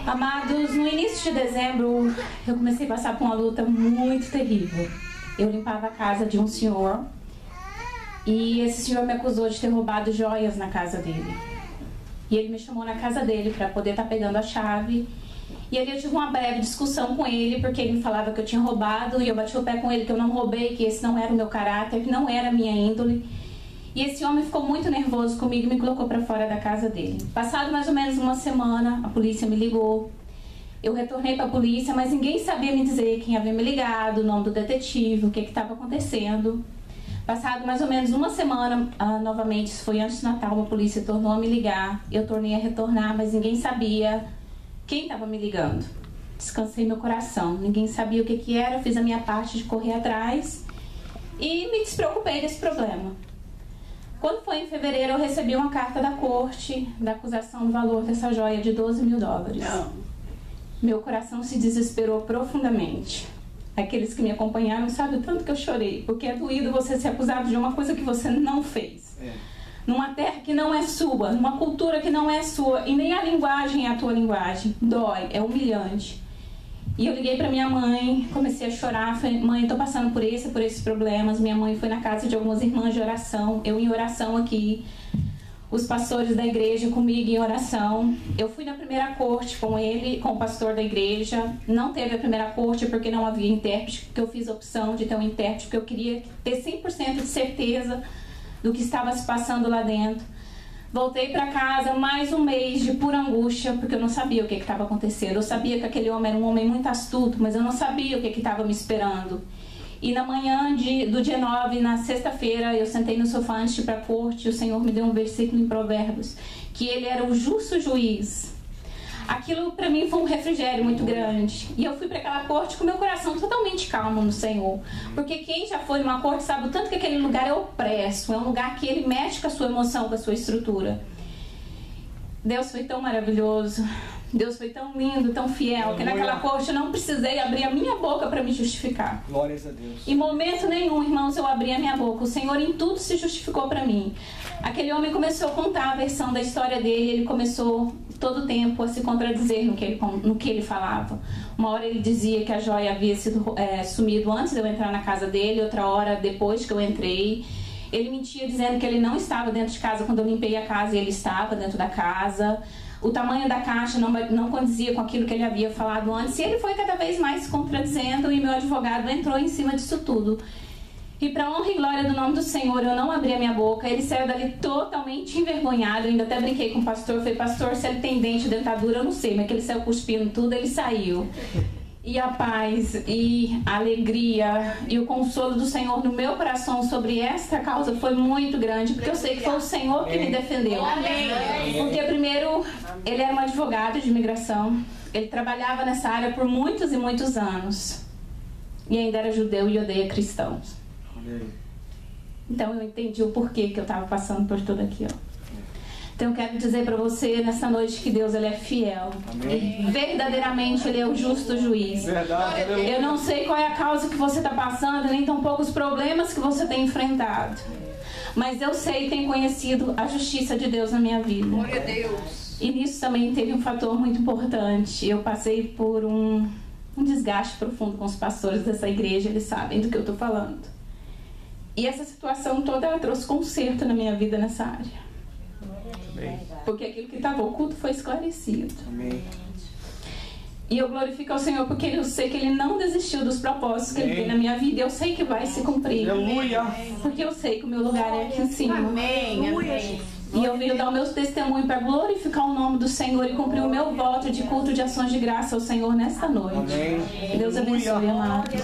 Amados, no início de dezembro, eu comecei a passar por uma luta muito terrível. Eu limpava a casa de um senhor e esse senhor me acusou de ter roubado joias na casa dele. E ele me chamou na casa dele para poder estar pegando a chave. E ali eu tive uma breve discussão com ele, porque ele me falava que eu tinha roubado, e eu bati o pé com ele que eu não roubei, que esse não era o meu caráter, que não era a minha índole. E esse homem ficou muito nervoso comigo e me colocou para fora da casa dele. Passado mais ou menos uma semana, a polícia me ligou. Eu retornei para a polícia, mas ninguém sabia me dizer quem havia me ligado, o nome do detetive, o que estava acontecendo. Passado mais ou menos uma semana, novamente, isso foi antes do Natal, a polícia tornou a me ligar. Eu tornei a retornar, mas ninguém sabia quem estava me ligando. Descansei meu coração, ninguém sabia o que era, fiz a minha parte de correr atrás e me despreocupei desse problema. Quando foi em fevereiro, eu recebi uma carta da corte da acusação do valor dessa joia de $12 mil. Meu coração se desesperou profundamente. Aqueles que me acompanharam sabem o tanto que eu chorei, porque é doído você ser acusado de uma coisa que você não fez. Numa terra que não é sua, numa cultura que não é sua, e nem a linguagem é a tua linguagem. Dói, é humilhante. E eu liguei para minha mãe, comecei a chorar, falei, mãe, estou passando por esses problemas. Minha mãe foi na casa de algumas irmãs de oração, eu em oração aqui, os pastores da igreja comigo em oração. Eu fui na primeira corte com ele, com o pastor da igreja. Não teve a primeira corte porque não havia intérprete, porque eu fiz a opção de ter um intérprete, porque eu queria ter 100% de certeza do que estava se passando lá dentro. Voltei para casa, mais um mês de pura angústia, porque eu não sabia o que estava acontecendo. Eu sabia que aquele homem era um homem muito astuto, mas eu não sabia o que estava me esperando. E na manhã do dia 9, na sexta-feira, eu sentei no sofá antes de ir para a corte e o Senhor me deu um versículo em Provérbios, que ele era o justo juiz. Aquilo para mim foi um refrigério muito grande. E eu fui para aquela corte com meu coração totalmente calmo no Senhor. Porque quem já foi numa corte sabe o tanto que aquele lugar é opresso. É um lugar que ele mexe com a sua emoção, com a sua estrutura. Deus foi tão maravilhoso. Deus foi tão lindo, tão fiel, que naquela corte eu não precisei abrir a minha boca para me justificar. Glórias a Deus. Em momento nenhum, irmãos, eu abri a minha boca. O Senhor em tudo se justificou para mim. Aquele homem começou a contar a versão da história dele. Ele começou todo o tempo a se contradizer no que ele falava. Uma hora ele dizia que a joia havia sido sumido antes de eu entrar na casa dele, outra hora depois que eu entrei. Ele mentia dizendo que ele não estava dentro de casa quando eu limpei a casa e ele estava dentro da casa. O tamanho da caixa não condizia com aquilo que ele havia falado antes. E ele foi cada vez mais se contradizendo e meu advogado entrou em cima disso tudo. E para honra e glória do nome do Senhor, eu não abri a minha boca. Ele saiu dali totalmente envergonhado. Eu ainda até brinquei com o pastor. Falei, pastor, se ele tem dente, dentadura, eu não sei. Mas que ele saiu cuspindo tudo, ele saiu. E a paz, e a alegria, e o consolo do Senhor no meu coração sobre esta causa foi muito grande. Porque eu sei que foi o Senhor que me defendeu. Porque primeiro, ele era um advogado de imigração. Ele trabalhava nessa área por muitos e muitos anos. E ainda era judeu e odeia cristãos. Então eu entendi o porquê que eu estava passando por tudo aquilo. Então eu quero dizer para você nessa noite que Deus ele é fiel. E verdadeiramente ele é o justo juiz. Verdade. Eu não sei qual é a causa que você está passando, nem tampouco os problemas que você tem enfrentado. Mas eu sei e tenho conhecido a justiça de Deus na minha vida. Glória a Deus. E nisso também teve um fator muito importante. Eu passei por um desgaste profundo com os pastores dessa igreja, eles sabem do que eu estou falando. E essa situação toda ela trouxe conserto na minha vida nessa área. Amém. Porque aquilo que estava oculto foi esclarecido. Amém. E eu glorifico ao Senhor porque eu sei que Ele não desistiu dos propósitos que Ele tem na minha vida. Eu sei que vai se cumprir. Aleluia. Porque eu sei que o meu lugar é aqui em cima. Amém. Amém. E eu venho dar o meu testemunho para glorificar o nome do Senhor e cumprir o meu voto de culto de ações de graça ao Senhor nesta noite. Amém. Deus abençoe, amados.